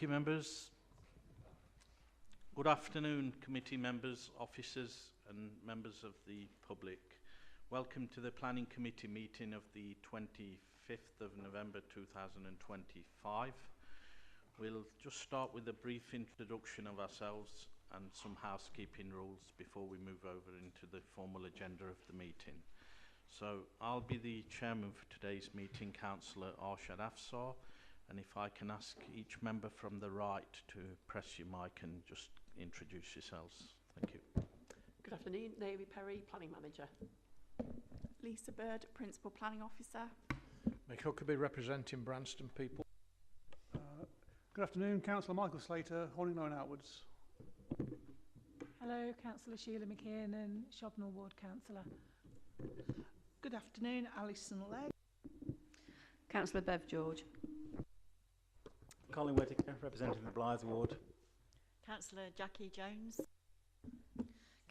Thank you, members. Good afternoon, committee members, officers and members of the public. Welcome to the Planning Committee meeting of the 25th of November 2025. We'll just start with a brief introduction of ourselves and some housekeeping rules before we move over into the formal agenda of the meeting. So I'll be the chairman for today's meeting, Councillor Arshad Afsar, and if I can ask each member from the right to press your mic and just introduce yourselves. Thank you. Good afternoon, Naomi Perry, Planning Manager. Lisa Bird, Principal Planning Officer. Mick Huckabee, representing Branston people. Good afternoon, Councillor Michael Slater, Horninglow and outwards. Hello, Councillor Sheila McKiernan, Shobnall Ward Councillor. Good afternoon, Alison Legg. Councillor Bev George. Colin Whittaker, representing the Blythe Ward. Councillor Jackie Jones.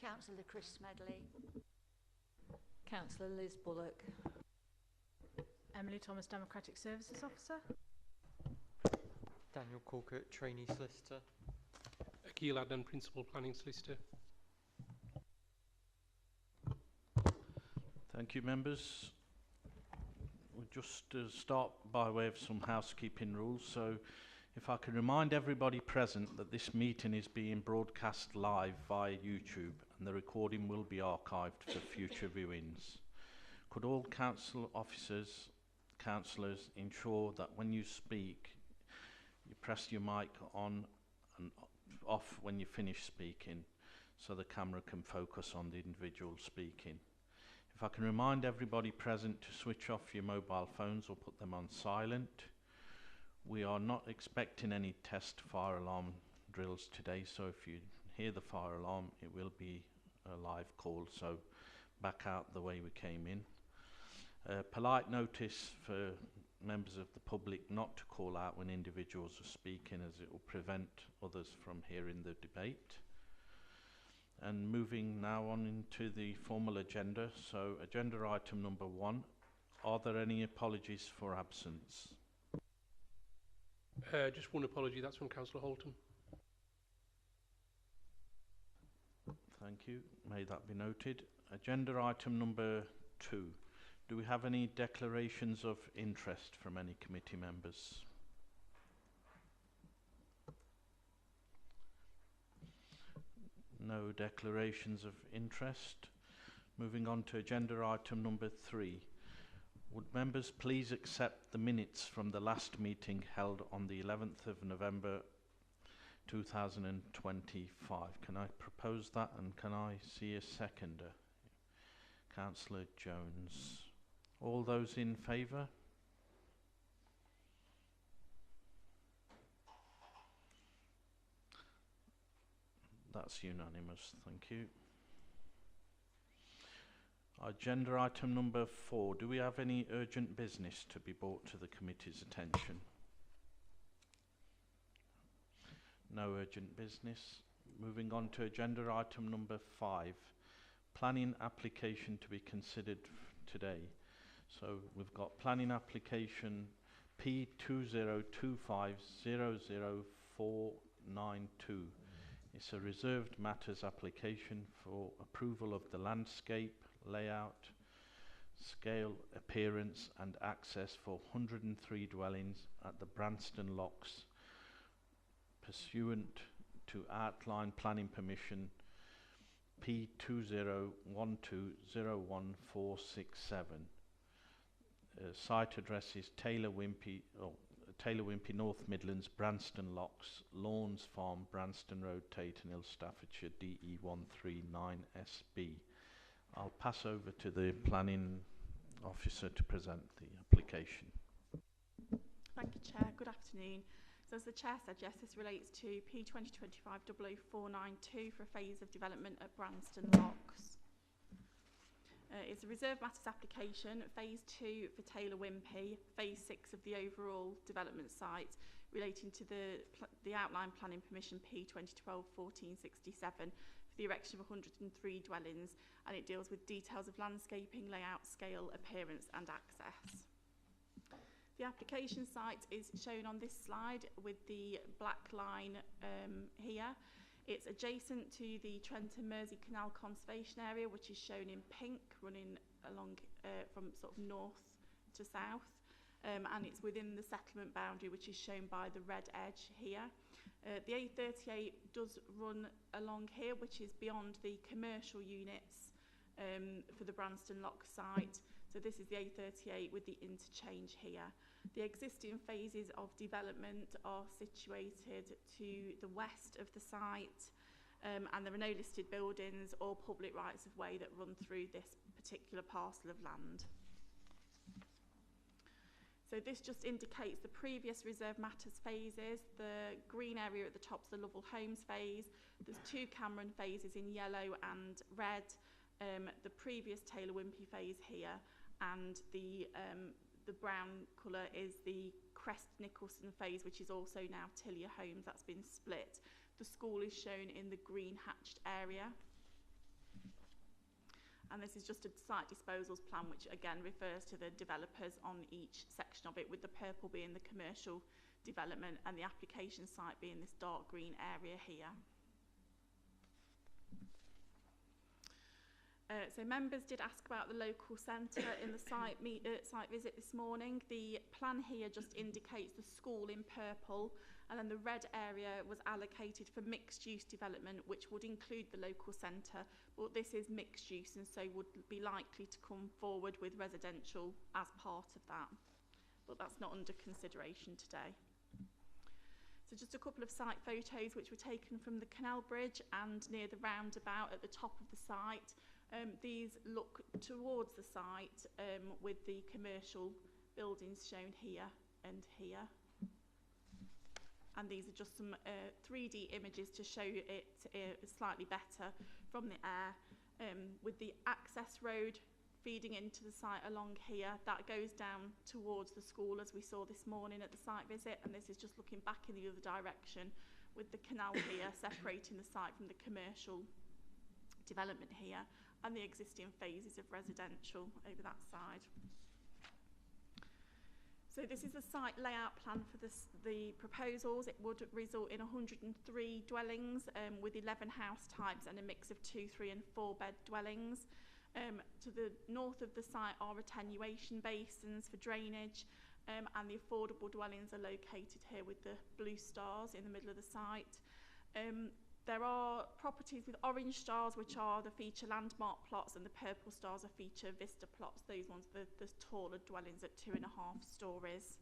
Councillor Chris Smedley. Councillor Liz Bullock. Emily Thomas, Democratic Services Officer. Daniel Corkett, Trainee Solicitor. Akil Adam, Principal Planning Solicitor. Thank you, members. We'll just start by way of some housekeeping rules. So if I can remind everybody present that this meeting is being broadcast live via YouTube and the recording will be archived for future viewings. Could all council officers, councillors ensure that when you speak, you press your mic on and off when you finish speaking so the camera can focus on the individual speaking. If I can remind everybody present to switch off your mobile phones or put them on silent. We are not expecting any test fire alarm drills today, so if you hear the fire alarm, it will be a live call, so back out the way we came in. Polite notice for members of the public not to call out when individuals are speaking, as it will prevent others from hearing the debate. And moving now on into the formal agenda. So agenda item number 1, are there any apologies for absence? Just one apology, that's from Councillor Holton. Thank you, may that be noted. Agenda item number 2, do we have any declarations of interest from any committee members? No declarations of interest. Moving on to agenda item number 3. Would members please accept the minutes from the last meeting held on the 11th of November 2025? Can I propose that, and can I see a seconder? Councillor Jones. All those in favour? That's unanimous, thank you. Agenda item number 4. Do we have any urgent business to be brought to the committee's attention? No urgent business. Moving on to agenda item number 5. Planning application to be considered today. So we've got planning application P2025000492. It's a reserved matters application for approval of the landscape, layout, scale, appearance and access for 103 dwellings at the Branston Locks pursuant to outline planning permission P20120147. Site address is Taylor Wimpey, North Midlands, Branston Locks, Lawns Farm, Branston Road, Taton Hill, Staffordshire, DE139SB. I'll pass over to the planning officer to present the application. Thank you, Chair. Good afternoon. So as the Chair said, yes, this relates to P2025-00492 for a phase of development at Branston Locks. It's a reserved matters application, phase 2 for Taylor Wimpey, phase 6 of the overall development site relating to the outline planning permission P2012-1467 for the erection of 103 dwellings, and it deals with details of landscaping, layout, scale, appearance and access. The application site is shown on this slide with the black line here. It's adjacent to the Trent and Mersey Canal Conservation Area, which is shown in pink, running along from sort of north to south. And it's within the settlement boundary, which is shown by the red edge here. The A38 does run along here, which is beyond the commercial units for the Branston Lock site. So this is the A38 with the interchange here. The existing phases of development are situated to the west of the site, and there are no listed buildings or public rights of way that run through this particular parcel of land. So this just indicates the previous reserve matters phases. The green area at the top is the Lovell Homes phase. There's 2 Cameron phases in yellow and red. The previous Taylor Wimpey phase here, and the brown colour is the Crest Nicholson phase, which is also now Tillier Homes. That's been split. The school is shown in the green hatched area. And this is just a site disposals plan, which again refers to the developers on each section of it, with the purple being the commercial development and the application site being this dark green area here. So members did ask about the local centre in the site visit this morning. The plan here just indicates the school in purple, and then the red area was allocated for mixed use development, which would include the local centre, but this is mixed use and so would be likely to come forward with residential as part of that. But that's not under consideration today. So just a couple of site photos which were taken from the canal bridge and near the roundabout at the top of the site. These look towards the site with the commercial buildings shown here and here. And these are just some 3D images to show it slightly better from the air. With the access road feeding into the site along here, that goes down towards the school as we saw this morning at the site visit, and this is just looking back in the other direction with the canal here separating the site from the commercial development here, and the existing phases of residential over that side. So this is the site layout plan for the proposals. It would result in 103 dwellings with 11 house types and a mix of 2, 3 and 4 bed dwellings. To the north of the site are attenuation basins for drainage, and the affordable dwellings are located here with the blue stars in the middle of the site. There are properties with orange stars, which are the feature landmark plots, and the purple stars are feature vista plots. Those ones, the taller dwellings at 2.5 stories.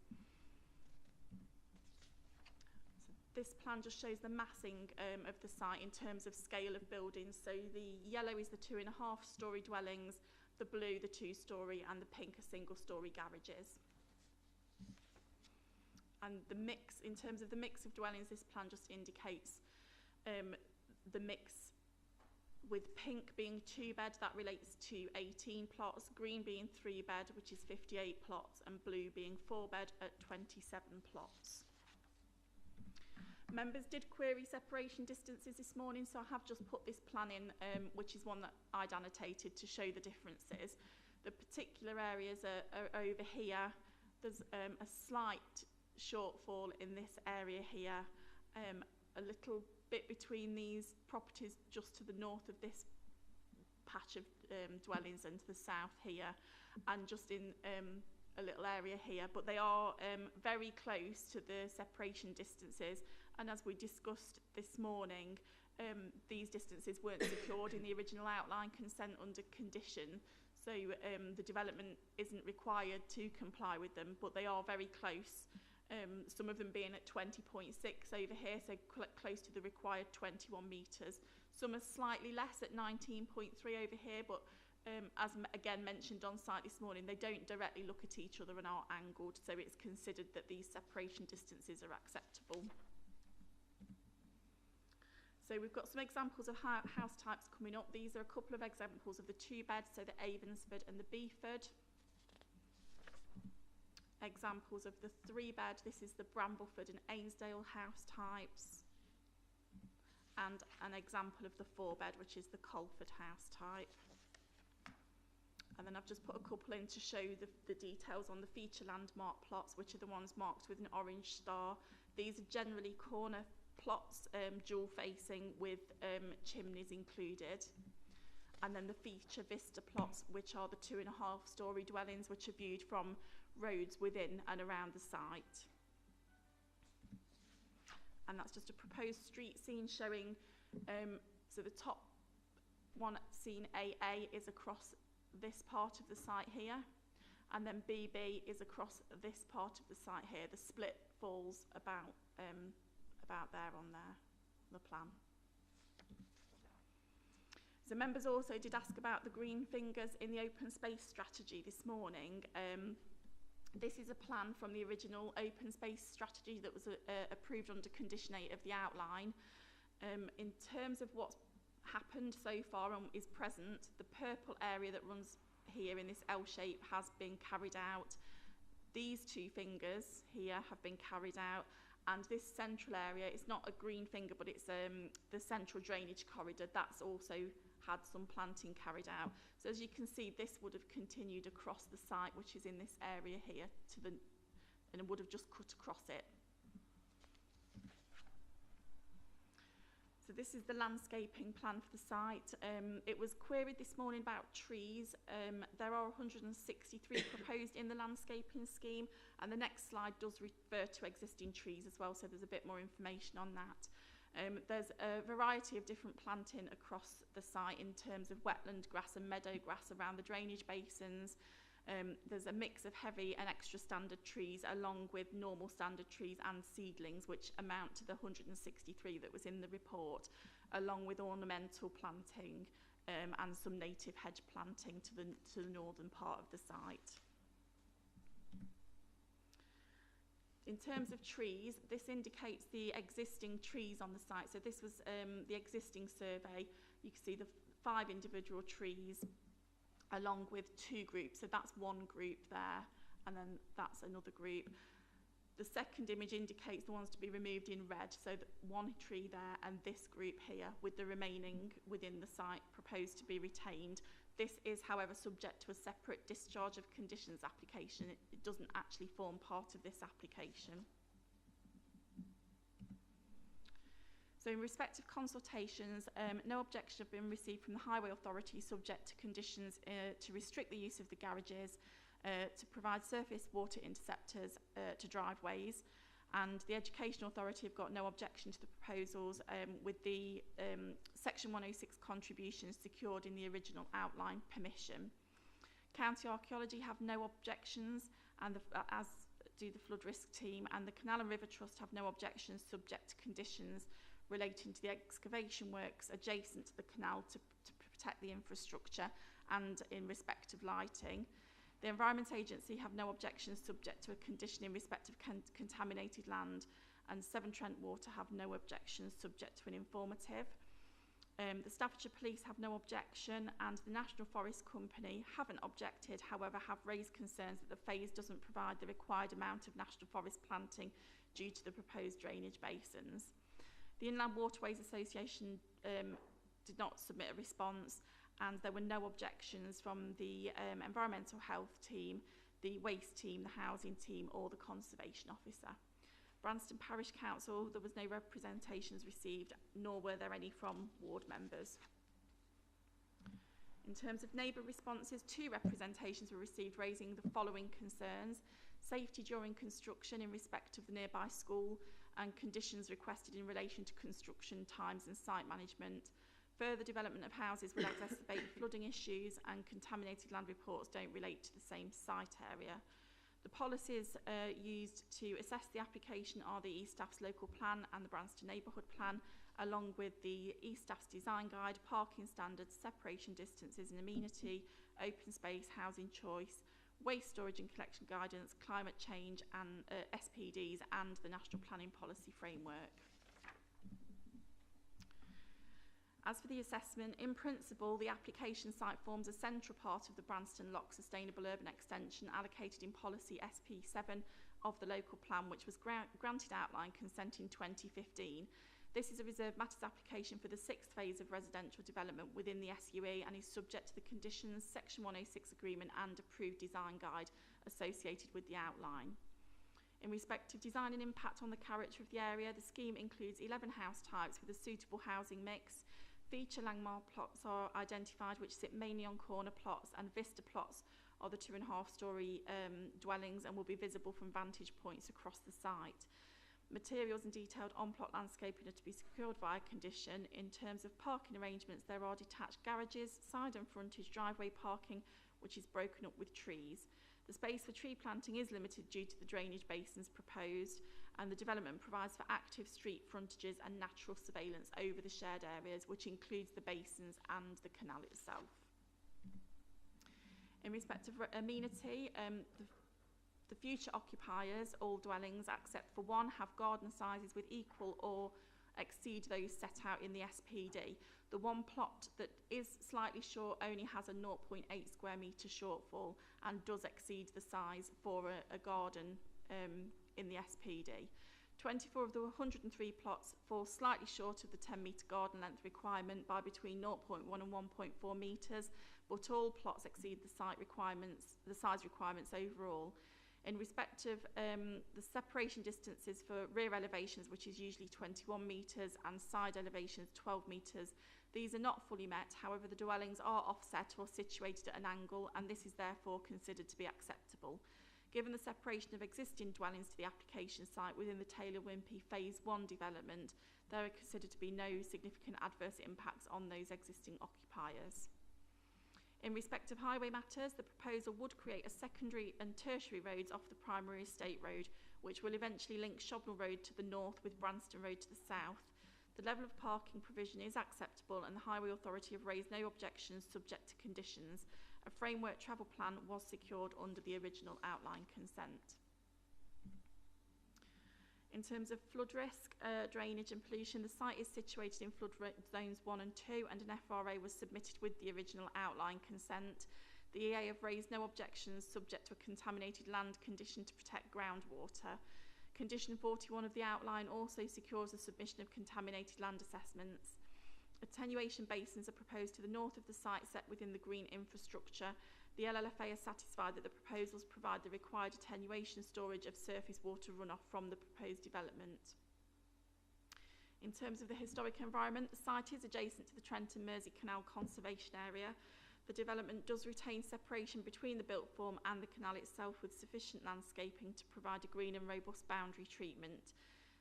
So this plan just shows the massing of the site in terms of scale of buildings. So the yellow is the 2.5 story dwellings, the blue the 2 story, and the pink are single story garages. And the mix, in terms of the mix of dwellings, this plan just indicates the mix with pink being 2 bed, that relates to 18 plots, green being 3 bed, which is 58 plots, and blue being 4 bed at 27 plots. Members did query separation distances this morning, so I have just put this plan in, which is one that I'd annotated to show the differences. The particular areas are over here. There's a slight shortfall in this area here, a little bit between these properties just to the north of this patch of dwellings and to the south here, and just in a little area here, but they are very close to the separation distances, and as we discussed this morning, these distances weren't secured in the original outline consent under condition, so the development isn't required to comply with them, but they are very close. Some of them being at 20.6 over here, so close to the required 21 metres. Some are slightly less at 19.3 over here, but as again mentioned on site this morning, they don't directly look at each other and are angled, so it's considered that these separation distances are acceptable. So we've got some examples of house types coming up. These are a couple of examples of the 2 beds, so the Avonsford and the Beeford. Examples of the 3 bed, this is the Brambleford and Ainsdale house types, and an example of the 4 bed, which is the Colford house type. And then I've just put a couple in to show the details on the feature landmark plots, which are the ones marked with an orange star. These are generally corner plots, dual facing with chimneys included. And then the feature vista plots, which are the 2.5-storey dwellings, which are viewed from roads within and around the site. And that's just a proposed street scene showing, so the top one, scene AA, is across this part of the site here, and then BB is across this part of the site here. The split falls about there on the plan. So members also did ask about the green fingers in the open space strategy this morning. This is a plan from the original open space strategy that was approved under condition 8 of the outline. In terms of what's happened so far and is present, the purple area that runs here in this L shape has been carried out. These 2 fingers here have been carried out, and this central area is not a green finger, but it's the central drainage corridor. That's also had some planting carried out. So as you can see, this would have continued across the site, which is in this area here, and it would have just cut across it. So this is the landscaping plan for the site. It was queried this morning about trees. There are 163 proposed in the landscaping scheme, and the next slide does refer to existing trees as well, so there's a bit more information on that. There's a variety of different planting across the site in terms of wetland grass and meadow grass around the drainage basins. There's a mix of heavy and extra standard trees along with normal standard trees and seedlings, which amount to the 163 that was in the report, along with ornamental planting and some native hedge planting to the northern part of the site. In terms of trees, this indicates the existing trees on the site. So this was the existing survey. You can see the 5 individual trees along with 2 groups. So that's one group there, and then that's another group. The second image indicates the ones to be removed in red. So one tree there and this group here, with the remaining within the site proposed to be retained. This is, however, subject to a separate discharge of conditions application. It doesn't actually form part of this application. So in respect of consultations, no objection have been received from the Highway Authority subject to conditions to restrict the use of the garages, to provide surface water interceptors to driveways, and the Education Authority have got no objection to the proposals with the Section 106 contributions secured in the original outline permission. County Archaeology have no objections, and as do the Flood Risk Team, and the Canal and River Trust have no objections subject to conditions relating to the excavation works adjacent to the canal to protect the infrastructure and in respect of lighting. The Environment Agency have no objections subject to a condition in respect of contaminated land, and Severn Trent Water have no objections subject to an informative. The Staffordshire Police have no objection, and the National Forest Company haven't objected, however have raised concerns that the phase doesn't provide the required amount of National Forest planting due to the proposed drainage basins. The Inland Waterways Association did not submit a response, and there were no objections from the Environmental Health Team, the Waste Team, the Housing Team, or the Conservation Officer. Branston Parish Council, there was no representations received, nor were there any from ward members. In terms of neighbour responses, 2 representations were received raising the following concerns: safety during construction in respect of the nearby school, and conditions requested in relation to construction times and site management. Further development of houses will exacerbate flooding issues, and contaminated land reports don't relate to the same site area. The policies used to assess the application are the ESTAF's local plan and the Branston neighbourhood plan, along with the ESTAF's design guide, parking standards, separation distances and amenity, open space, housing choice, waste storage and collection guidance, climate change and SPDs, and the National Planning Policy Framework. As for the assessment, in principle, the application site forms a central part of the Branston Lock Sustainable Urban Extension allocated in policy SP7 of the local plan, which was granted outline consent in 2015. This is a reserved matters application for the 6th phase of residential development within the SUE and is subject to the conditions, Section 106 agreement and approved design guide associated with the outline. In respect of design and impact on the character of the area, the scheme includes 11 house types with a suitable housing mix. Feature landmark plots are identified which sit mainly on corner plots, and vista plots are the 2.5-storey dwellings and will be visible from vantage points across the site. Materials and detailed on-plot landscaping are to be secured via condition. In terms of parking arrangements, there are detached garages, side and frontage driveway parking, which is broken up with trees. The space for tree planting is limited due to the drainage basins proposed, and the development provides for active street frontages and natural surveillance over the shared areas, which includes the basins and the canal itself. In respect of amenity, the future occupiers, all dwellings except for one, have garden sizes with equal or exceed those set out in the SPD. The one plot that is slightly short only has a 0.8 square metre shortfall and does exceed the size for a garden in the SPD. 24 of the 103 plots fall slightly short of the 10-metre garden length requirement by between 0.1 and 1.4 metres, but all plots exceed the size requirements overall. In respect of the separation distances for rear elevations, which is usually 21 metres, and side elevations 12 metres, these are not fully met. However, the dwellings are offset or situated at an angle, and this is therefore considered to be acceptable. Given the separation of existing dwellings to the application site within the Taylor Wimpey Phase 1 development, there are considered to be no significant adverse impacts on those existing occupiers. In respect of highway matters, the proposal would create a secondary and tertiary roads off the primary estate road, which will eventually link Shobnall Road to the north with Branston Road to the south. The level of parking provision is acceptable, and the Highway Authority have raised no objections subject to conditions. A framework travel plan was secured under the original outline consent. In terms of flood risk, drainage and pollution, the site is situated in flood zones 1 and 2, and an FRA was submitted with the original outline consent. The EA have raised no objections subject to a contaminated land condition to protect groundwater. Condition 41 of the outline also secures the submission of contaminated land assessments. Attenuation basins are proposed to the north of the site set within the green infrastructure. The LLFA are satisfied that the proposals provide the required attenuation storage of surface water runoff from the proposed development. In terms of the historic environment, the site is adjacent to the Trent and Mersey Canal Conservation Area. The development does retain separation between the built form and the canal itself, with sufficient landscaping to provide a green and robust boundary treatment.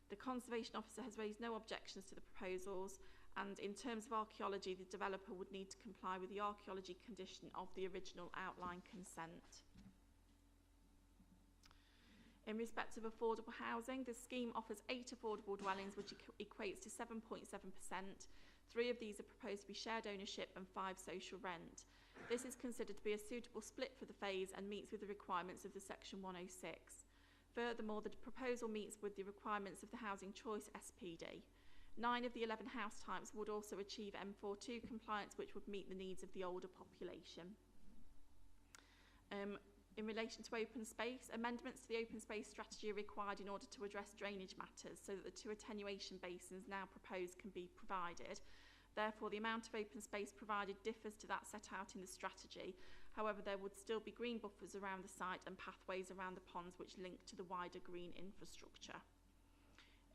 The Conservation Officer has raised no objections to the proposals, and in terms of archaeology, the developer would need to comply with the archaeology condition of the original outline consent. In respect of affordable housing, the scheme offers 8 affordable dwellings, which equates to 7.7%. 3 of these are proposed to be shared ownership and 5 social rent. This is considered to be a suitable split for the phase and meets with the requirements of the Section 106. Furthermore, the proposal meets with the requirements of the Housing Choice SPD. 9 of the 11 house types would also achieve M42 compliance, which would meet the needs of the older population. In relation to open space, amendments to the open space strategy are required in order to address drainage matters so that the 2 attenuation basins now proposed can be provided. Therefore, the amount of open space provided differs to that set out in the strategy. However, there would still be green buffers around the site and pathways around the ponds which link to the wider green infrastructure.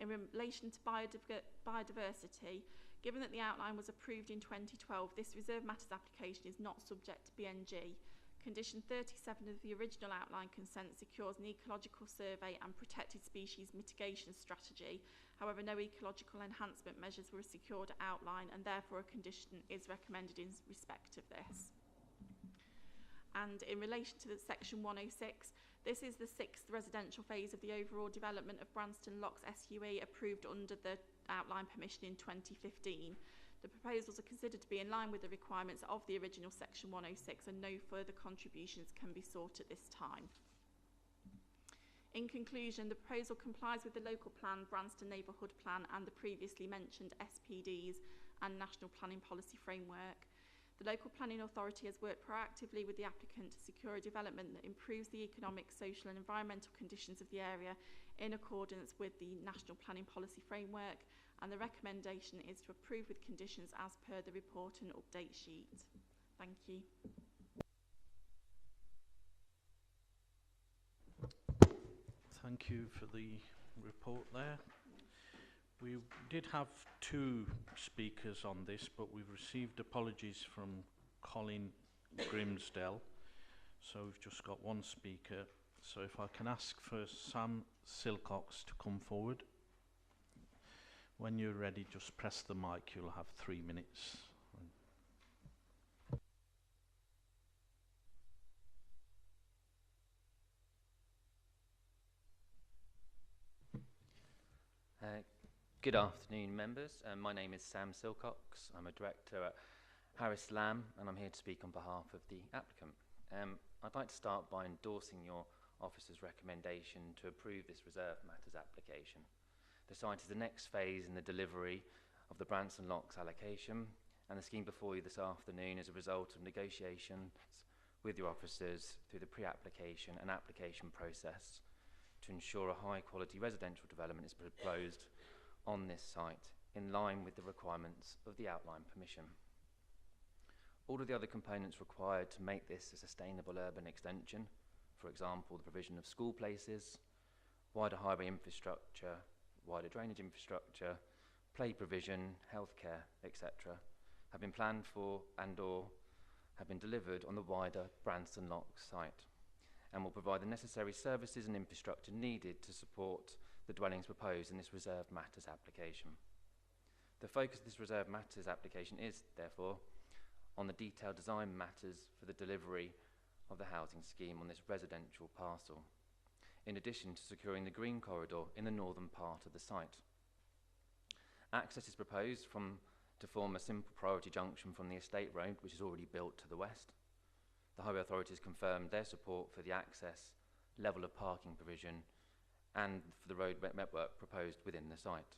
In relation to biodiversity, given that the outline was approved in 2012, this reserve matters application is not subject to BNG. Condition 37 of the original outline consent secures an ecological survey and protected species mitigation strategy. However, no ecological enhancement measures were secured at outline, and therefore a condition is recommended in respect of this. And in relation to the Section 106, this is the 6th residential phase of the overall development of Branston Locks SUE approved under the outline permission in 2015. The proposals are considered to be in line with the requirements of the original Section 106, and no further contributions can be sought at this time. In conclusion, the proposal complies with the local plan, Branston Neighbourhood Plan, and the previously mentioned SPDs and National Planning Policy Framework. The local planning authority has worked proactively with the applicant to secure a development that improves the economic, social and environmental conditions of the area in accordance with the National Planning Policy Framework, and the recommendation is to approve with conditions as per the report and update sheet. Thank you. Thank you for the report there. We did have 2 speakers on this, but we've received apologies from Colin Grimsdale, so we've just got 1 speaker. So if I can ask for Sam Silcox to come forward. When you're ready, just press the mic. You'll have 3 minutes. Good afternoon, members. My name is Sam Silcox. I'm a director at Harris Lamb, and I'm here to speak on behalf of the applicant. I'd like to start by endorsing your officer's recommendation to approve this reserve matters application. The site is the next phase in the delivery of the Branston Locks allocation, and the scheme before you this afternoon is a result of negotiations with your officers through the pre-application and application process to ensure a high-quality residential development is proposed on this site in line with the requirements of the outline permission. All of the other components required to make this a sustainable urban extension, for example, the provision of school places, wider highway infrastructure, wider drainage infrastructure, play provision, healthcare, etc., have been planned for and/or have been delivered on the wider Branston Locks site, and will provide the necessary services and infrastructure needed to support the dwellings proposed in this reserved matters application. The focus of this reserved matters application is, therefore, on the detailed design matters for the delivery of the housing scheme on this residential parcel, in addition to securing the green corridor in the northern part of the site. Access is proposed to form a simple priority junction from the estate road, which is already built to the west. The highway authorities confirmed their support for the access, level of parking provision, and for the road network proposed within the site.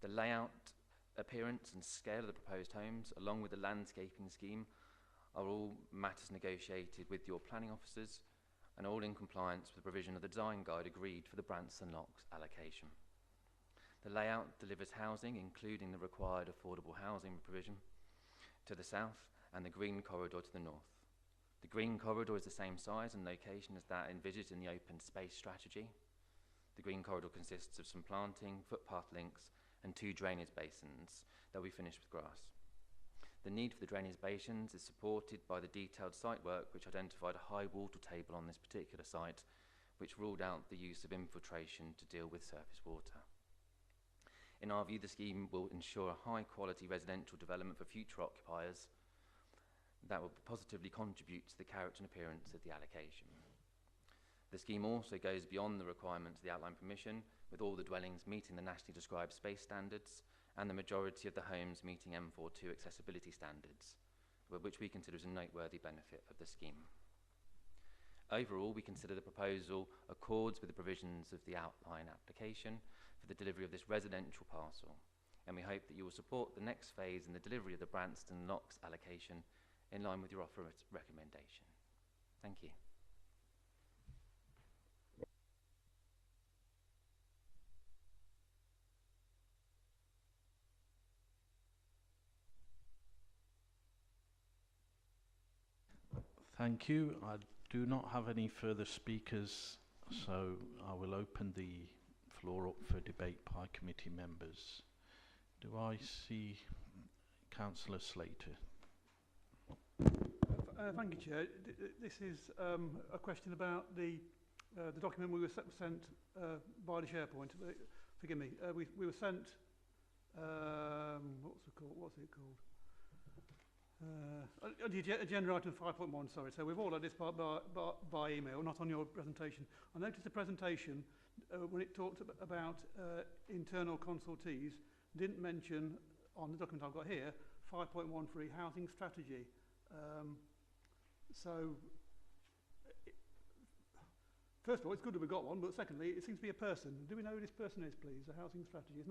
The layout, appearance and scale of the proposed homes, along with the landscaping scheme, are all matters negotiated with your planning officers and all in compliance with the provision of the design guide agreed for the Branston Locks allocation. The layout delivers housing, including the required affordable housing provision, to the south and the green corridor to the north. The green corridor is the same size and location as that envisaged in the open space strategy. The green corridor consists of some planting, footpath links, and 2 drainage basins that will be finished with grass. The need for the drainage basins is supported by the detailed site work which identified a high water table on this particular site, which ruled out the use of infiltration to deal with surface water. In our view, the scheme will ensure a high-quality residential development for future occupiers that will positively contribute to the character and appearance of the allocation. The scheme also goes beyond the requirements of the outline permission, with all the dwellings meeting the nationally described space standards and the majority of the homes meeting M42 accessibility standards, which we consider as a noteworthy benefit of the scheme. Overall, we consider the proposal accords with the provisions of the outline application for the delivery of this residential parcel, and we hope that you will support the next phase in the delivery of the Branston Locks allocation in line with your offer's recommendation. Thank you. Thank you. I do not have any further speakers, so I will open the floor up for debate by committee members. Do I see Councillor Slater? Thank you, Chair. This is a question about the document we were sent by the SharePoint. Forgive me. We were sent. What's it called? Agenda item 5.1. Sorry. So we've all had this by email, not on your presentation. I noticed the presentation when it talked about internal consultees didn't mention on the document I've got here 5.1 for housing strategy. First of all, it's good that we've got one, but secondly, it seems to be a person. Do we know who this person is, please? A housing strategy. It's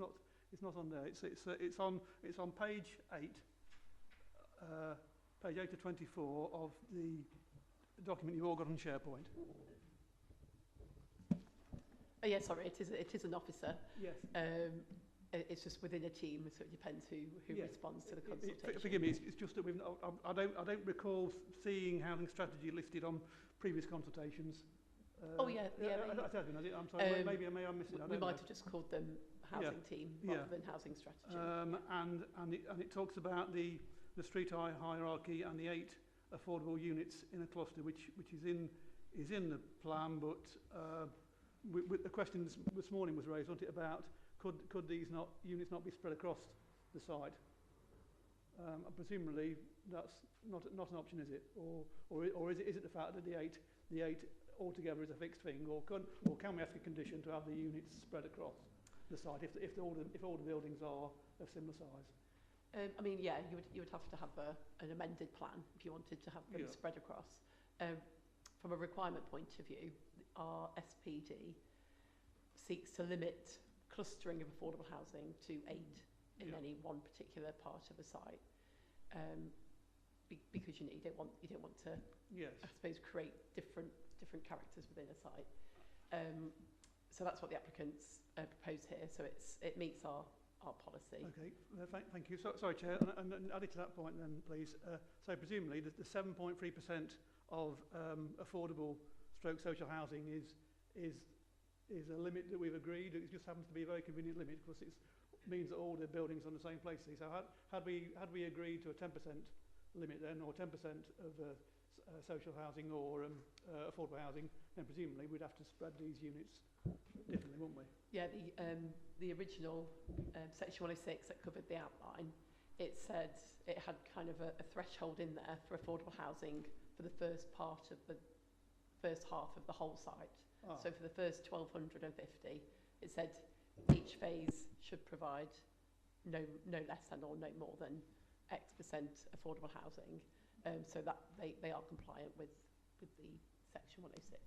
not on there. It's on page 8. Page 8 to 24 of the document you've all got on SharePoint. Oh, yeah, sorry, it is an officer. Yes. it's just within a team, so it depends who responds to the consultation. Forgive me, it's just that I don't recall seeing housing strategy listed on previous consultations. Oh yeah, I'm sorry, maybe I may have missed it. We might have just called them housing team rather than housing strategy. And it talks about the street hierarchy and the 8 affordable units in a cluster, which is in the plan, but the question this morning was raised, wasn't it, about could these units not be spread across the site? Presumably that's not an option, is it? Or is it the fact that the eight altogether is a fixed thing, or can we ask a condition to have the units spread across the site if all the buildings are of similar size? I mean, yeah, you would have to have an amended plan if you wanted to have them spread across. From a requirement point of view, our SPD seeks to limit clustering of affordable housing to 8 in any one particular part of a site, because you don't want to, I suppose, create different characters within a site. So that's what the applicants propose here. So it meets our policy. Okay, thank you. Sorry, Chair, and added to that point then, please. So presumably the 7.3% of affordable stroke social housing is a limit that we've agreed. It just happens to be a very convenient limit because it means that all the buildings are on the same place. So had we agreed to a 10% limit then, or 10% of social housing or affordable housing, then presumably we'd have to spread these units differently, wouldn't we? Yeah, the original section 106 that covered the outline, it said it had kind of a threshold in there for affordable housing for the first half of the whole site. So for the first 1,250, it said each phase should provide no less than or no more than X percent affordable housing, so that they are compliant with the section 106.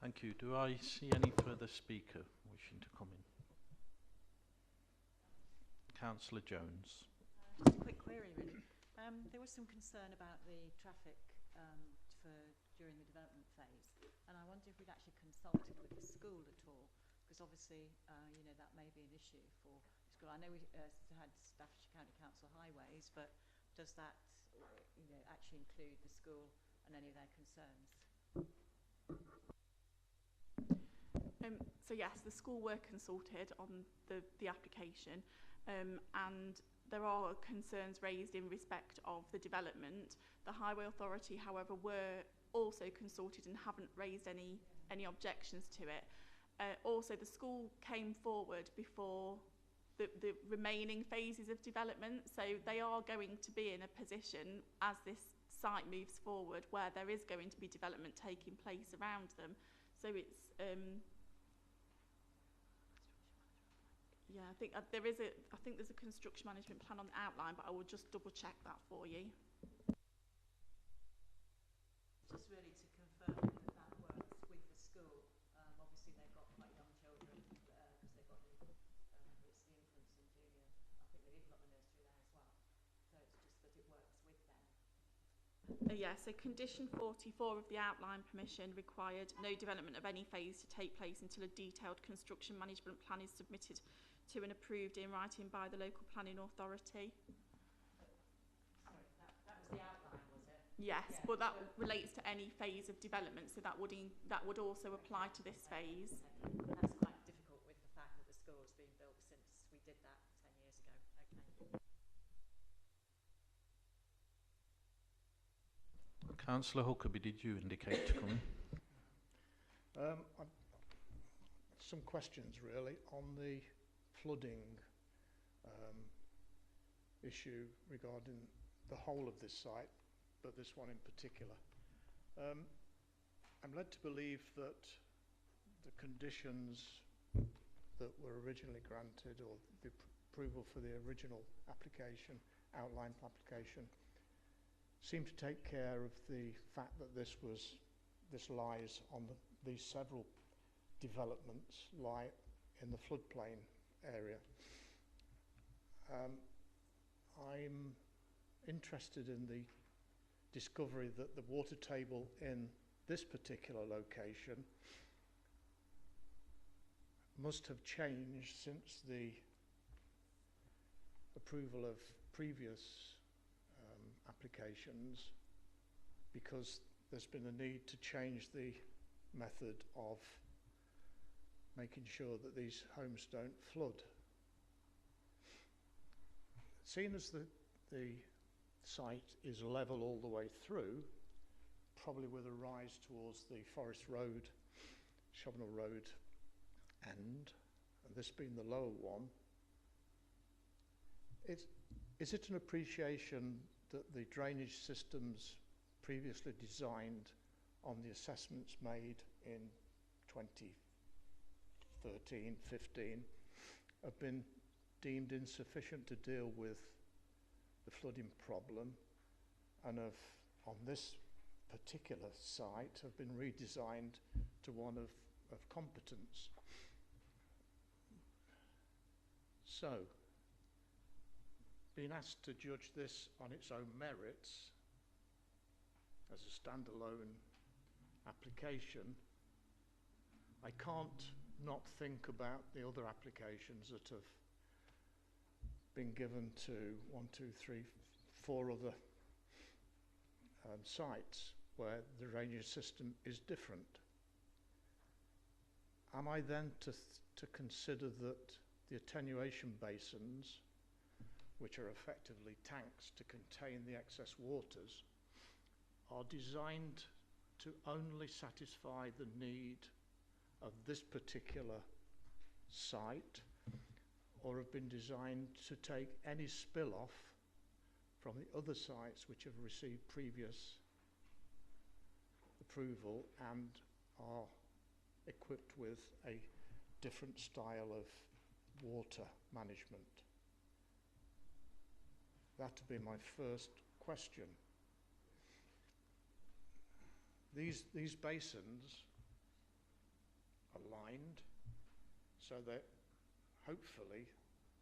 Thank you. Do I see any further speaker wishing to come in? Councillor Jones. Just a quick query, really. There was some concern about the traffic during the development phase, and I wonder if we'd actually consulted with the school at all, because obviously, that may be an issue for the school. I know we had Staffordshire County Council highways, but does that, actually include the school and any of their concerns? So yes, the school were consulted on the application, and there are concerns raised in respect of the development. The Highway Authority, however, were also consulted and haven't raised any objections to it. Also, the school came forward before the remaining phases of development, so they are going to be in a position as this site moves forward where there is going to be development taking place around them. So it's I think there's a construction management plan on the outline, but I will just double check that for you. Just really to confirm that works with the school. Obviously they've got quite young children because they've got it's the infants and junior. I think they've even got the nursery there as well. So it's just that it works with them. So condition 44 of the outline permission required no development of any phase to take place until a detailed construction management plan is submitted to and approved in writing by the local planning authority. Sorry, that was the outline, was it? Yes, yeah, but that relates to any phase of development, so that would also apply to this phase. Okay. That's quite difficult with the fact that the school's been built since we did that 10 years ago. Okay. Councillor Huckabee, did you indicate to come in? Some questions really on the flooding issue regarding the whole of this site, but this one in particular. I'm led to believe that the conditions that were originally granted, or the approval for the original application, outline application, seem to take care of the fact that this lies on these several developments lie in the floodplain area. I'm interested in the discovery that the water table in this particular location must have changed since the approval of previous applications, because there's been a need to change the method of making sure that these homes don't flood. Seeing as the site is level all the way through, probably with a rise towards the Forest Road, Shobnall Road end, and this being the lower one, is it an appreciation that the drainage systems previously designed on the assessments made in 2013, 15 have been deemed insufficient to deal with the flooding problem, and on this particular site have been redesigned to one of competence? So, being asked to judge this on its own merits as a standalone application, I can't not think about the other applications that have been given to 4 other sites where the drainage system is different. Am I then to consider that the attenuation basins, which are effectively tanks to contain the excess waters, are designed to only satisfy the need of this particular site, or have been designed to take any spill off from the other sites which have received previous approval and are equipped with a different style of water management? That would be my first question. These basins are lined so that hopefully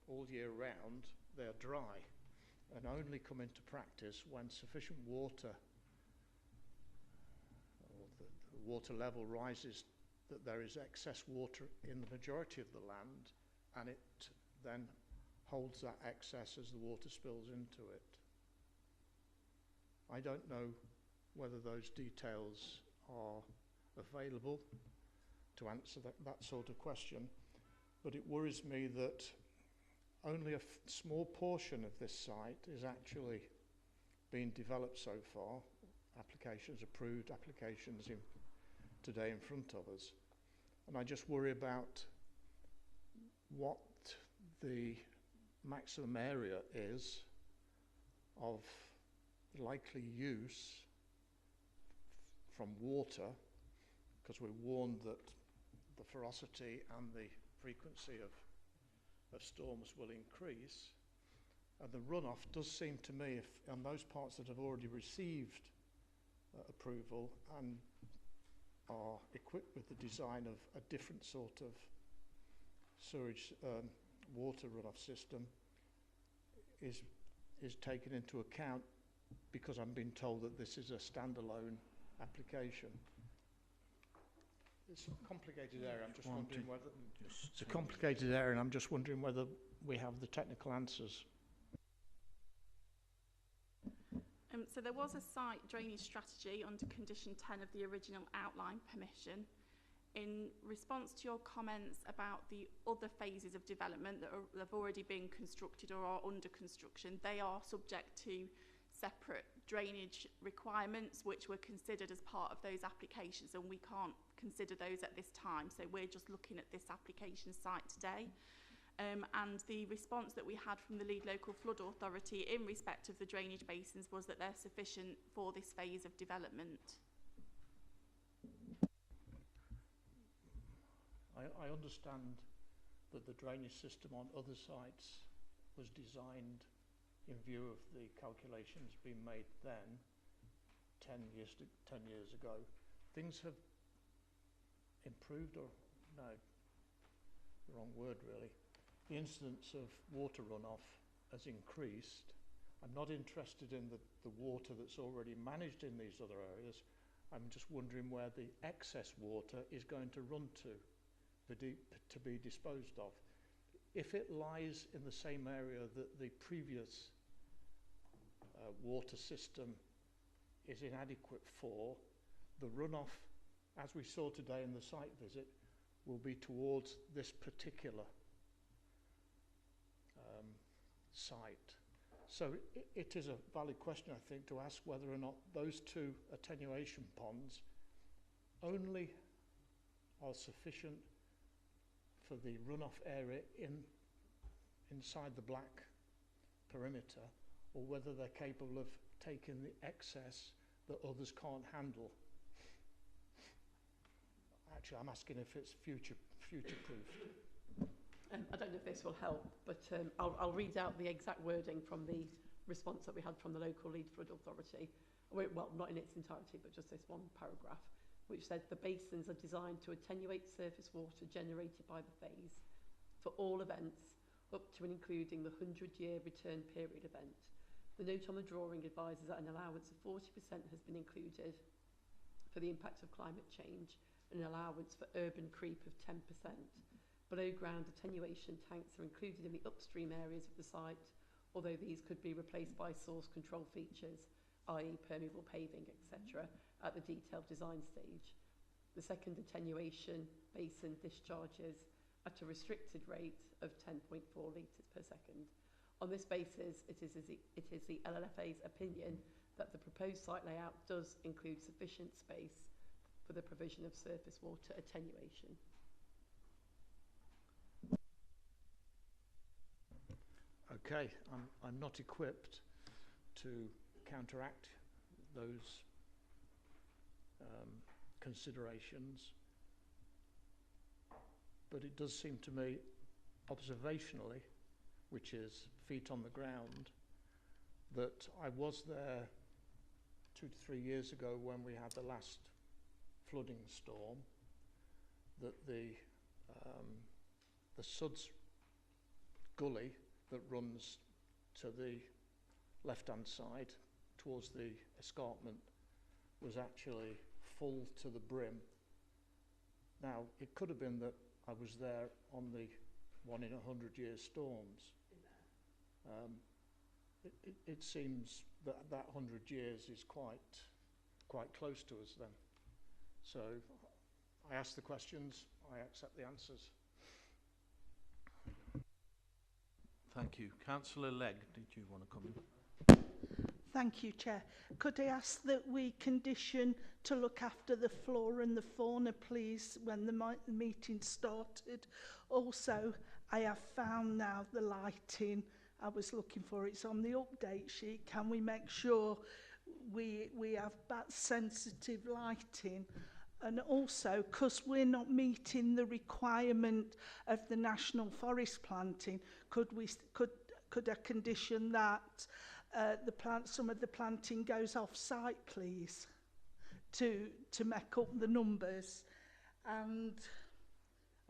all year round they're dry and only come into practice when sufficient water, or the water level rises, that there is excess water in the majority of the land, and it then holds that excess as the water spills into it. I don't know whether those details are available to answer that sort of question, but it worries me that only a small portion of this site is actually being developed so far. Applications approved, applications today in front of us. And I just worry about what the maximum area is of likely use from water, because we're warned that the ferocity and the frequency of storms will increase, and the runoff does seem to me, if on those parts that have already received approval and are equipped with the design of a different sort of sewage water runoff system, is taken into account, because I'm being told that this is a standalone application. It's a complicated area. I'm just wondering whether it's a complicated area, and I'm just wondering whether we have the technical answers. So there was a site drainage strategy under condition 10 of the original outline permission. In response to your comments about the other phases of development that have already been constructed or are under construction, they are subject to separate drainage requirements which were considered as part of those applications, and we can't consider those at this time, so we're just looking at this application site today. And the response that we had from the lead local flood authority in respect of the drainage basins was that they're sufficient for this phase of development. I understand that the drainage system on other sites was designed in view of the calculations being made then, 10 years ago. Things have improved, or no, the wrong word really. The incidence of water runoff has increased. I'm not interested in the water that's already managed in these other areas. I'm just wondering where the excess water is going to run to. to be disposed of. If it lies in the same area that the previous water system is inadequate for, the runoff, as we saw today in the site visit, will be towards this particular site. So it is a valid question, I think, to ask whether or not those two attenuation ponds only are sufficient for the runoff area inside the black perimeter, or whether they're capable of taking the excess that others can't handle. Actually, I'm asking if it's future-proofed. I don't know if this will help, but I'll read out the exact wording from the response that we had from the local lead flood authority. Well, not in its entirety, but just this one paragraph, which said the basins are designed to attenuate surface water generated by the phase for all events up to and including the 100-year return period event. The note on the drawing advises that an allowance of 40% has been included for the impact of climate change and an allowance for urban creep of 10%. Below ground attenuation tanks are included in the upstream areas of the site, although these could be replaced by source control features, i.e. permeable paving, etc., at the detailed design stage. The second attenuation basin discharges at a restricted rate of 10.4 litres per second. On this basis, it is the LLFA's opinion that the proposed site layout does include sufficient space for the provision of surface water attenuation. Okay, I'm not equipped to counteract those considerations, but it does seem to me, observationally, which is feet on the ground, that I was there 2 to 3 years ago when we had the last flooding storm, that the Suds gully that runs to the left-hand side towards the escarpment was actually full to the brim. Now, it could have been that I was there on the 1 in 100-year storms. It seems that 100 years is quite close to us then. So I ask the questions, I accept the answers. Thank you. Councillor Legg, did you want to come in? Thank you, Chair. Could I ask that we condition to look after the flora and the fauna, please, when the meeting started? Also, I have found now the lighting I was looking for. It's on the update sheet. Can we make sure we have bat-sensitive lighting? And also, because we're not meeting the requirement of the National Forest planting, could I condition that some of the planting goes off-site, please, to make up the numbers? And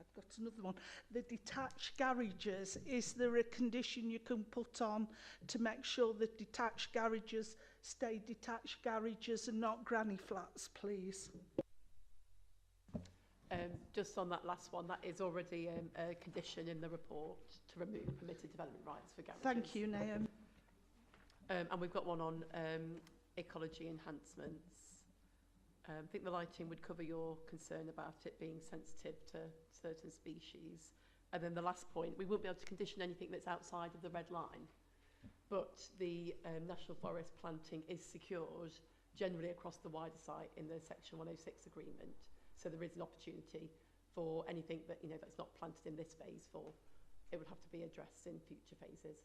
I've got another one. The detached garages, is there a condition you can put on to make sure that detached garages stay detached garages and not granny flats, please? Just on that last one, that is already a condition in the report to remove permitted development rights for garages. Thank you, Naomi. And we've got one on ecology enhancements. I think the lighting would cover your concern about it being sensitive to certain species. And then the last point, we won't be able to condition anything that's outside of the red line, but the National Forest planting is secured generally across the wider site in the Section 106 agreement. So there is an opportunity for anything that, that's not planted in this phase for. It would have to be addressed in future phases.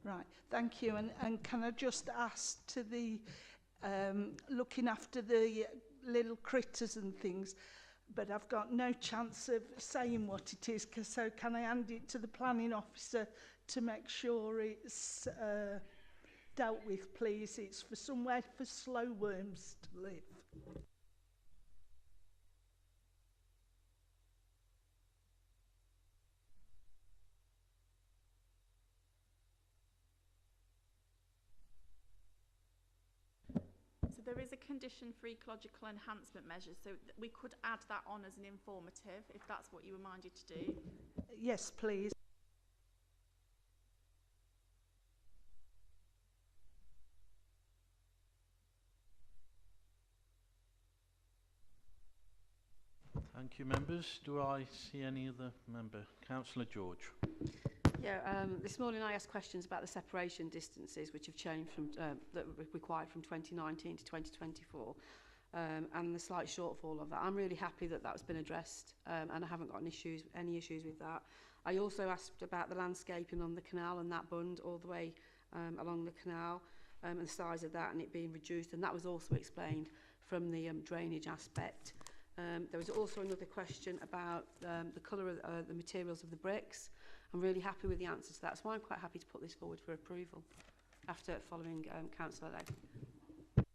Right, thank you. And can I just ask to the looking after the little critters and things, but I've got no chance of saying what it is, so can I hand it to the planning officer to make sure it's dealt with, please? It's for somewhere for slow worms to live. So there is a condition for ecological enhancement measures, so we could add that on as an informative if that's what you were minded to do. Yes, please. Thank you, members. Do I see any other member? Councillor George. Yeah, this morning I asked questions about the separation distances, which have changed from that were required from 2019 to 2024, and the slight shortfall of that. I'm really happy that that's been addressed, and I haven't got any issues with that. I also asked about the landscaping on the canal and that bund all the way along the canal, and the size of that and it being reduced, and that was also explained from the drainage aspect. There was also another question about the colour of the materials of the bricks. I'm really happy with the answers to that. That's why I'm quite happy to put this forward for approval after following Councillor Legg.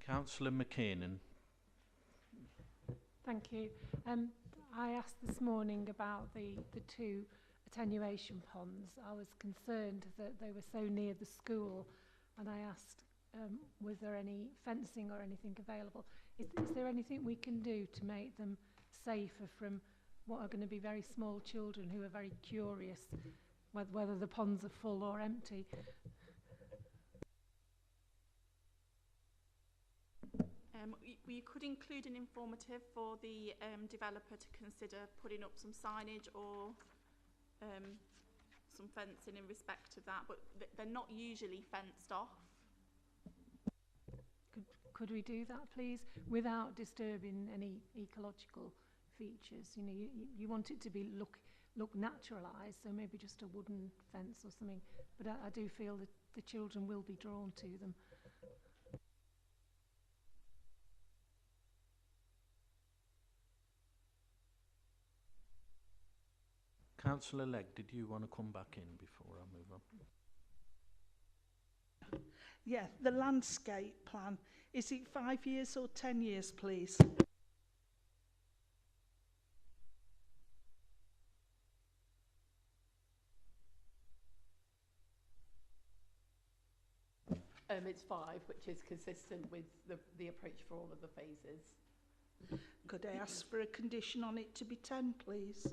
Councillor McKiernan. Thank you. I asked this morning about the two attenuation ponds. I was concerned that they were so near the school, and I asked, was there any fencing or anything available? Is there anything we can do to make them safer from what are going to be very small children who are very curious whether the ponds are full or empty? You could include an informative for the developer to consider putting up some signage or some fencing in respect of that, but they're not usually fenced off. Could we do that, please, without disturbing any ecological features? You know, you want it to be look naturalised, so maybe just a wooden fence or something. But I do feel that the children will be drawn to them. Councillor Legg, did you want to come back in before I move on? Yeah, the landscape plan. Is it 5 years or 10 years, please? It's 5, which is consistent with the approach for all of the phases. Could I ask for a condition on it to be 10, please?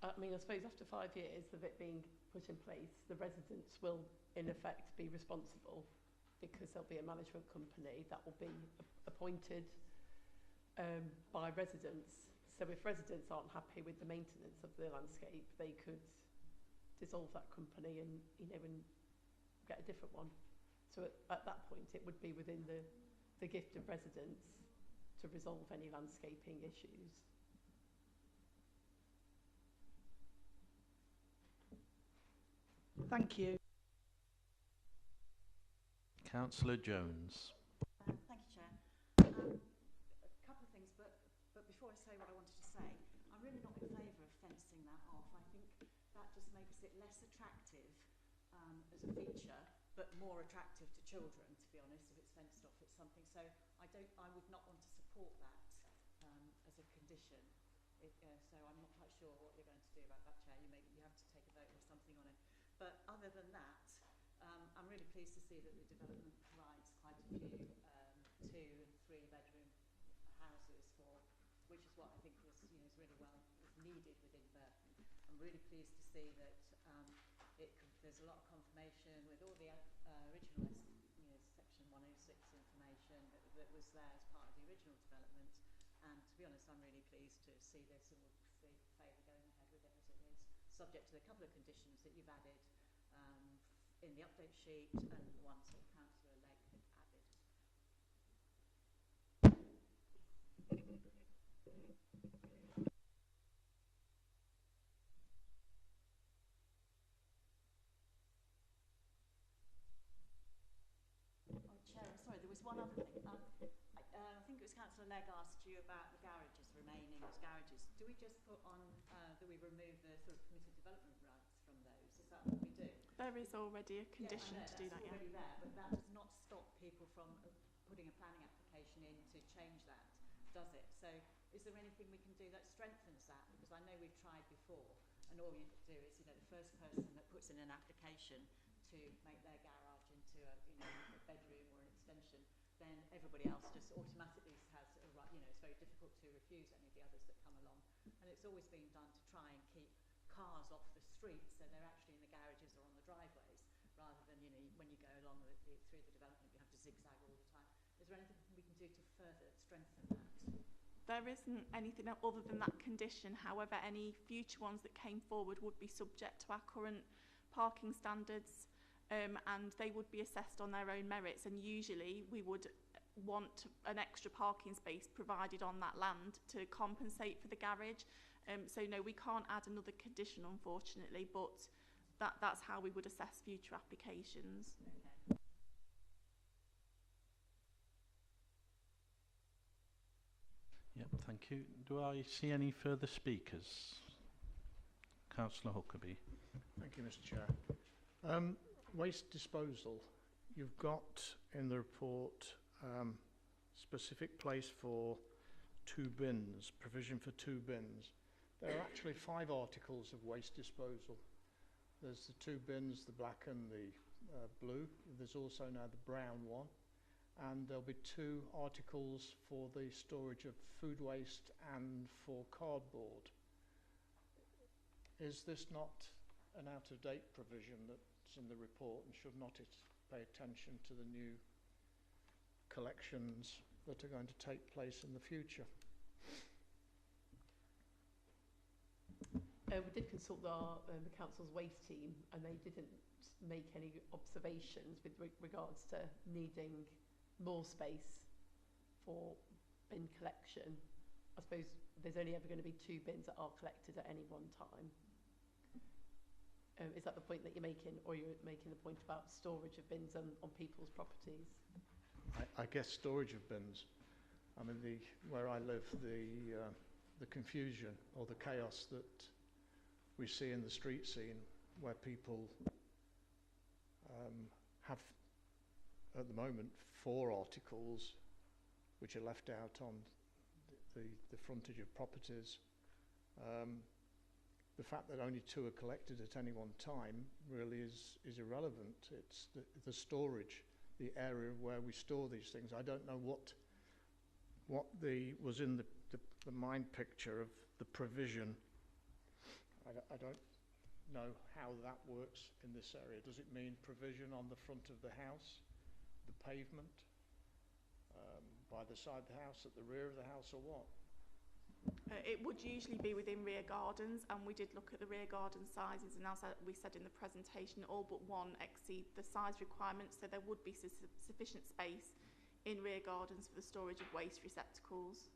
I mean, I suppose after 5 years of it being put in place, the residents will, in effect, be responsible because there'll be a management company that will be appointed by residents. So if residents aren't happy with the maintenance of the landscape, they could dissolve that company and, you know, and get a different one. So at that point, it would be within the gift of residents to resolve any landscaping issues. Thank you. Councillor Jones. Thank you, Chair. A couple of things, but before I say what I wanted to say, I'm really not in favour of fencing that off. I think that just makes it less attractive as a feature, but more attractive to children, to be honest, if it's fenced off. It's something, so I would not want to support that as a condition. So I'm not quite sure what you're going to do about that, Chair. You have to take a vote or something on it. But other than that, I'm really pleased to see that the development provides quite a few 2- and 3-bedroom houses which is what I think was really well needed within Burton. I'm really pleased to see that there's a lot of confirmation with all the original section 106 information that was there as part of the original development. And to be honest, I'm really pleased to see this and would favour going ahead with it as it is, subject to the couple of conditions that you've added in the update sheet and the ones that Councillor Legg had added. Oh, Chair, I'm sorry, there was one other thing. I think it was Councillor Legg asked you about the garages remaining as garages. Do we just put on that we remove the sort of permitted development rights from those? Is that what we do? There is already a condition to do that, yeah. Already there, but that does not stop people from putting a planning application in to change that, does it? So is there anything we can do that strengthens that? Because I know we've tried before and all you do is, you know, the first person that puts in an application to make their garage into a, you know, a bedroom or an extension, then everybody else just automatically has a right, you know, it's very difficult to refuse any of the others that come along. And it's always been done to try and keep cars off the streets, so they're actually in the garages or on the driveways, rather than, you know, when you go along through the development, you have to zigzag all the time. Is there anything we can do to further strengthen that? There isn't anything other than that condition. However, any future ones that came forward would be subject to our current parking standards, and they would be assessed on their own merits, and usually we would want an extra parking space provided on that land to compensate for the garage. So no, we can't add another condition, unfortunately, but that's how we would assess future applications. Okay. Yep, thank you. Do I see any further speakers? Councillor Huckabee. Thank you, Mr. Chair. Waste disposal. You've got in the report specific place for 2 bins, provision for 2 bins. There are actually 5 articles of waste disposal. There's the 2 bins, the black and the blue. There's also now the brown one. And there'll be 2 articles for the storage of food waste and for cardboard. Is this not an out-of-date provision that's in the report, and should not it pay attention to the new collections that are going to take place in the future? We did consult the council's waste team, and they didn't make any observations with regards to needing more space for bin collection. I suppose there's only ever going to be 2 bins that are collected at any one time. Is that the point that you're making, or you're making the point about storage of bins on people's properties? I guess storage of bins. I mean, where I live, the confusion or the chaos that we see in the street scene, where people have at the moment 4 articles which are left out on the frontage of properties. The fact that only 2 are collected at any one time really is irrelevant. It's the storage, the area where we store these things. I don't know what was in the mind picture of the provision. I don't know how that works in this area. Does it mean provision on the front of the house, the pavement, by the side of the house, at the rear of the house, or what? It would usually be within rear gardens, and we did look at the rear garden sizes, and as we said in the presentation, all but 1 exceed the size requirements, so there would be sufficient space in rear gardens for the storage of waste receptacles.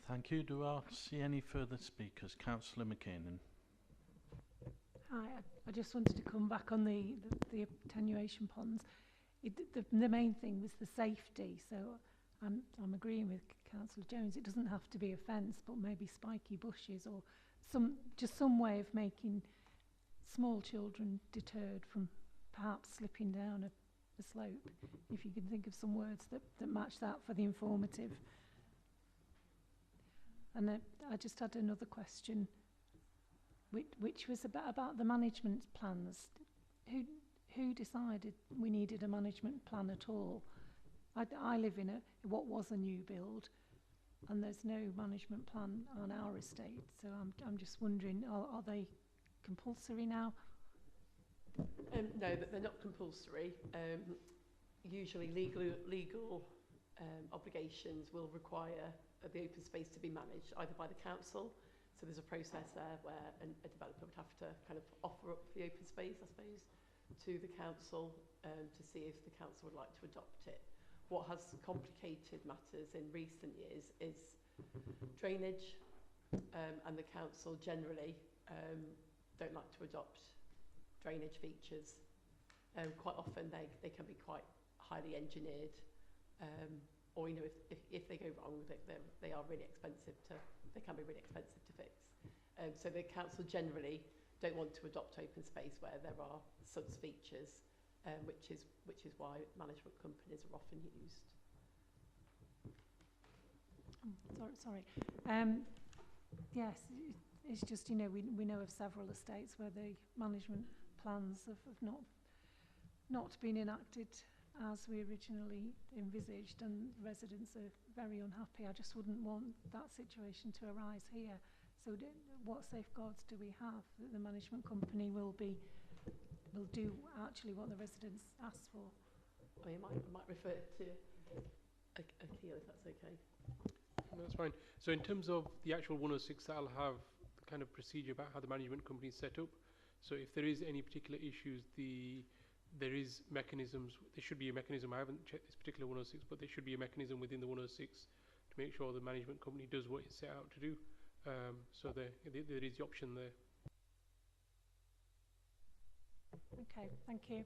Thank you. Do I see any further speakers? Councillor McKinnon. Hi, I just wanted to come back on the attenuation ponds. The main thing was the safety, so I'm agreeing with Councillor Jones. It doesn't have to be a fence, but maybe spiky bushes or some way of making small children deterred from perhaps slipping down a slope. If you can think of some words that match that for the informative. And I just had another question, which was about the management plans. Who decided we needed a management plan at all? I live in what was a new build, and there's no management plan on our estate. So I'm just wondering, are they compulsory now? No, they're not compulsory. Usually legal obligations will require the open space to be managed either by the council. So there's a process there where a developer would have to kind of offer up the open space, I suppose, to the council to see if the council would like to adopt it. What has complicated matters in recent years is drainage, and the council generally don't like to adopt drainage features. Quite often they can be quite highly engineered, or you know, if they go wrong, they are really expensive they can be really expensive to fix. So the council generally don't want to adopt open space where there are such features, which is why management companies are often used. Sorry. Yes, it's just, we know of several estates where the management plans have not been enacted as we originally envisaged, and residents are very unhappy. I just wouldn't want that situation to arise here. So what safeguards do we have that the management company will do actually what the residents ask for? I might refer to Akil, if that's okay. No, that's fine. So in terms of the actual 106, that'll have the kind of procedure about how the management company is set up. So if there is any particular issues, there is mechanisms. There should be a mechanism. I haven't checked this particular 106, but there should be a mechanism within the 106 to make sure the management company does what it's set out to do. So there is the option there. Okay, thank you.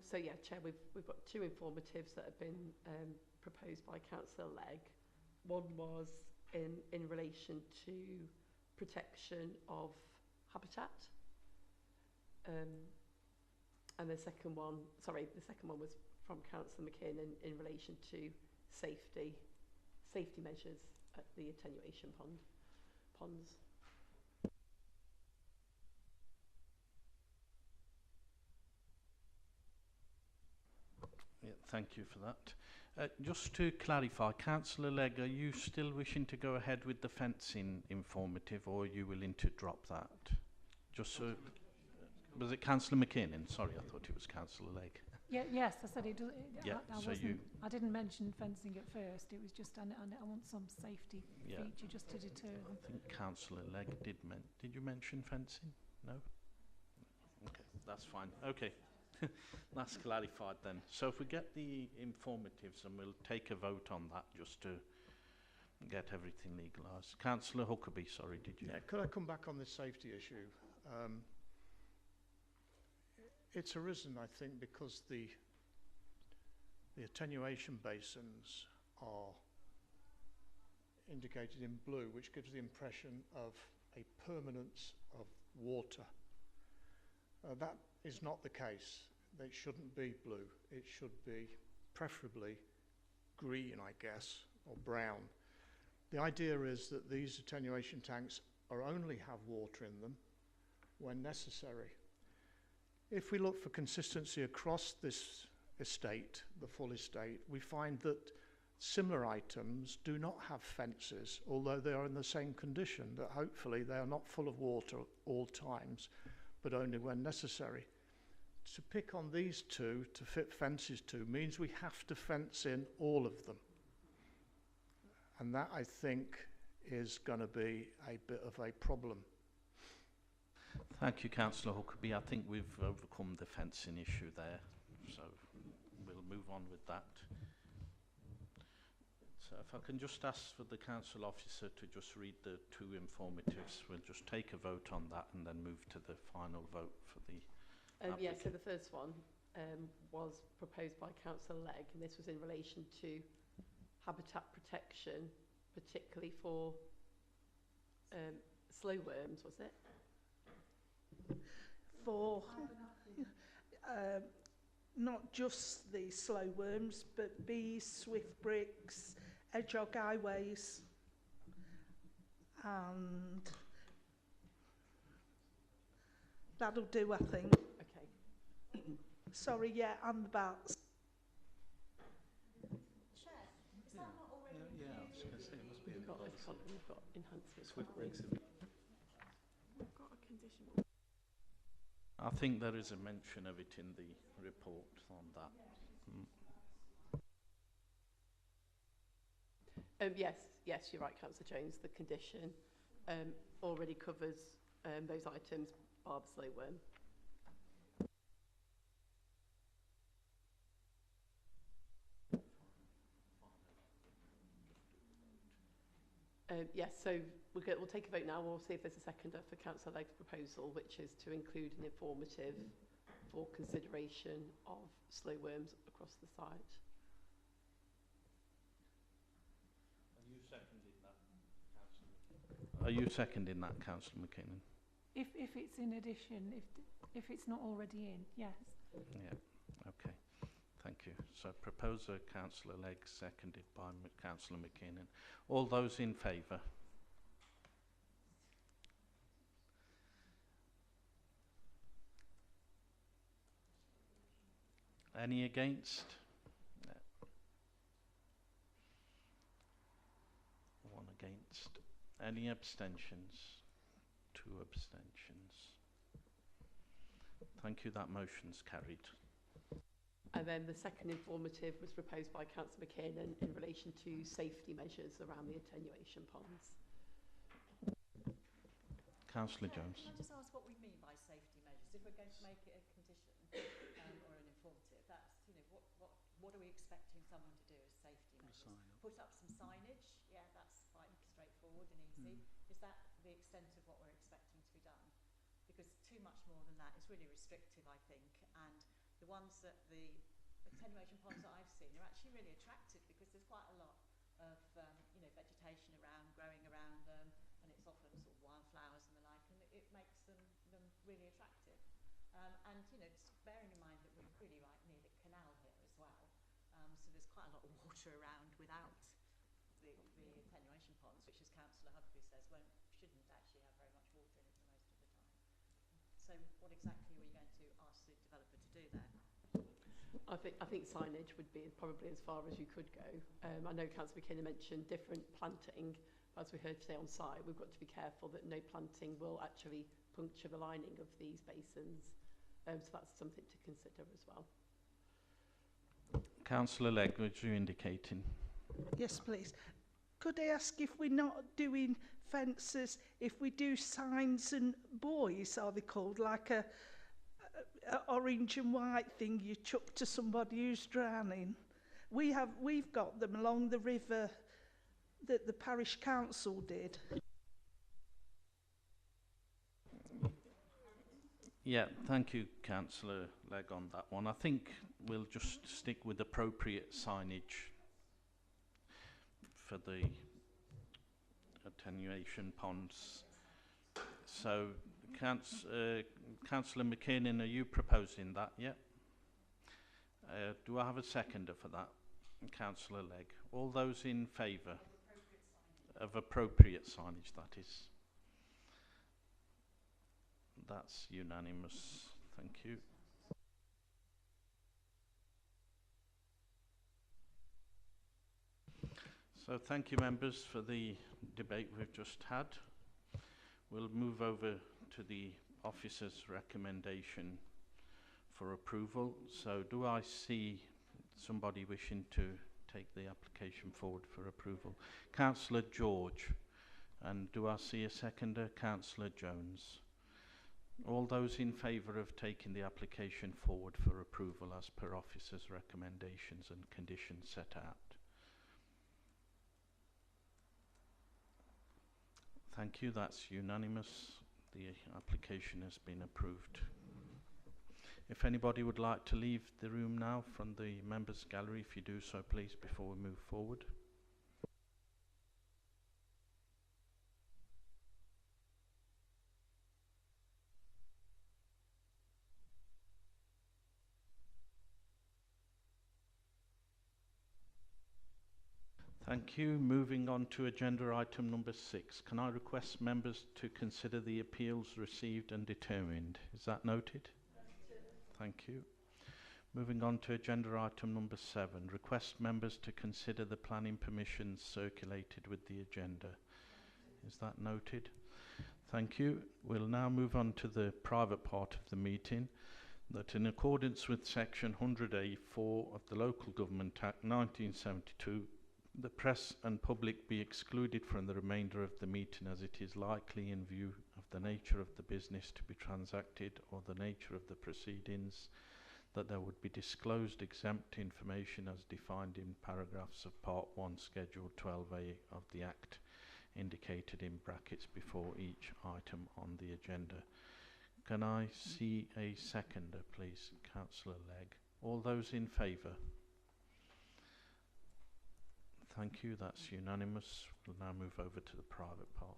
So yeah, Chair, we've got two informatives that have been proposed by Councillor Legg. One was in relation to protection of habitat, and the second one was from Councillor McKinnon in relation to safety measures at the attenuation ponds. Yeah, thank you for that. Just to clarify, Councillor Legg, are you still wishing to go ahead with the fencing informative, or are you willing to drop that? Just so, was it Councillor McKinnon? Sorry, I thought it was Councillor Legg. Yes, I said it. Yeah, I didn't mention fencing at first. It was just I want some safety feature just to deter them. I think Councillor Legg did you mention fencing? No? Okay, that's fine. Okay. That's clarified then. So if we get the informatives, and we'll take a vote on that just to get everything legalised. Councillor Huckabee, sorry, did you? Yeah, could I come back on this safety issue? It's arisen, I think, because the attenuation basins are indicated in blue, which gives the impression of a permanence of water. That is not the case. It shouldn't be blue. It should be preferably green, I guess, or brown. The idea is that these attenuation tanks only have water in them when necessary. If we look for consistency across this estate, the full estate, we find that similar items do not have fences, although they are in the same condition, that hopefully they are not full of water all times, but only when necessary. To pick on these two to fit fences to means we have to fence in all of them. And that, I think, is going to be a bit of a problem. Thank you, Councillor Huckabee. I think we've overcome the fencing issue there, so we'll move on with that. So if I can just ask for the council officer to just read the two informatives, we'll just take a vote on that and then move to the final vote for the yeah, so the first one was proposed by Councillor Legg, and this was in relation to habitat protection, particularly for slow worms, was it? For not just the slow worms, but bees, swift bricks, hedgehog highways, and that'll do, I think. Okay. Sorry, yeah, and the bats. Chair, is that not already yeah, I was going to say it must be We've got enhancements. Swift bricks. We've got a condition. I think there is a mention of it in the report on that. Yes, you're right, Councillor Jones. The condition already covers those items, bar the slow worm. Yes, so we'll take a vote now. We'll see if there's a seconder for Councillor Legg's proposal, which is to include an informative for consideration of slow worms across the site. And you seconded that, Councillor? Are you seconding that, Councillor McKinnon? If it's in addition, if it's not already in, yes. Yeah, okay. Thank you. So proposer Councillor Legg, seconded by Councillor McKinnon. All those in favour? Any against? No. One against. Any abstentions? 2 abstentions. Thank you, that motion's carried. And then the second informative was proposed by Councillor McKinnon in relation to safety measures around the attenuation ponds. Councillor Jones. Can I just ask what we mean by safety measures? If we're going to make it a condition or an informative, that's, you know, what are we expecting someone to do as safety measures? Put up some signage? Yeah, that's quite straightforward and easy. Is that the extent of what we're expecting to be done? Because too much more than that is really restrictive, I think, and the ones that the attenuation ponds that I've seen are actually really attractive because there's quite a lot of you know, vegetation around, growing around them, and it's often sort of wildflowers and the like, and it makes them really attractive. And you know, just bearing in mind that we're really right near the canal here as well, so there's quite a lot of water around without the attenuation ponds, which, as Councillor Hugby says, shouldn't actually have very much water in it for most of the time. So what exactly were you going to ask the developer to do there? I think signage would be probably as far as you could go. I know Councillor McKinnon mentioned different planting. As we heard today on site, we've got to be careful that no planting will actually puncture the lining of these basins. So that's something to consider as well. Councillor Legg, which you're indicating. Yes, please. Could I ask, if we're not doing fences, if we do signs and buoys, are they called, like a orange and white thing you chuck to somebody who's drowning? We've got them along the river that the parish council did. Yeah, thank you, Councillor Legg, on that one. I think we'll just stick with appropriate signage for the attenuation ponds. So, Councillor McKinnon, are you proposing that? Yeah. Do I have a seconder for that? Councillor Legg. All those in favour of appropriate signage, that is. That's unanimous. Thank you. So thank you, members, for the debate we've just had. We'll move over to the officer's recommendation for approval. So do I see somebody wishing to take the application forward for approval? Councillor George. And do I see a seconder? Councillor Jones. All those in favour of taking the application forward for approval as per officer's recommendations and conditions set out? Thank you, that's unanimous. The application has been approved. If anybody would like to leave the room now from the members' gallery, if you do so please before we move forward. Thank you. Moving on to agenda item number 6. Can I request members to consider the appeals received and determined? Is that noted? Thank you. Moving on to agenda item number 7. Request members to consider the planning permissions circulated with the agenda. Is that noted? Thank you. We'll now move on to the private part of the meeting. That in accordance with section 100A(4) of the Local Government Act 1972, the press and public be excluded from the remainder of the meeting as it is likely, in view of the nature of the business to be transacted or the nature of the proceedings, that there would be disclosed exempt information as defined in paragraphs of Part 1, Schedule 12A of the Act, indicated in brackets before each item on the agenda. Can I see a seconder, please? Councillor Legg. All those in favour? Thank you, that's unanimous. We'll now move over to the private part.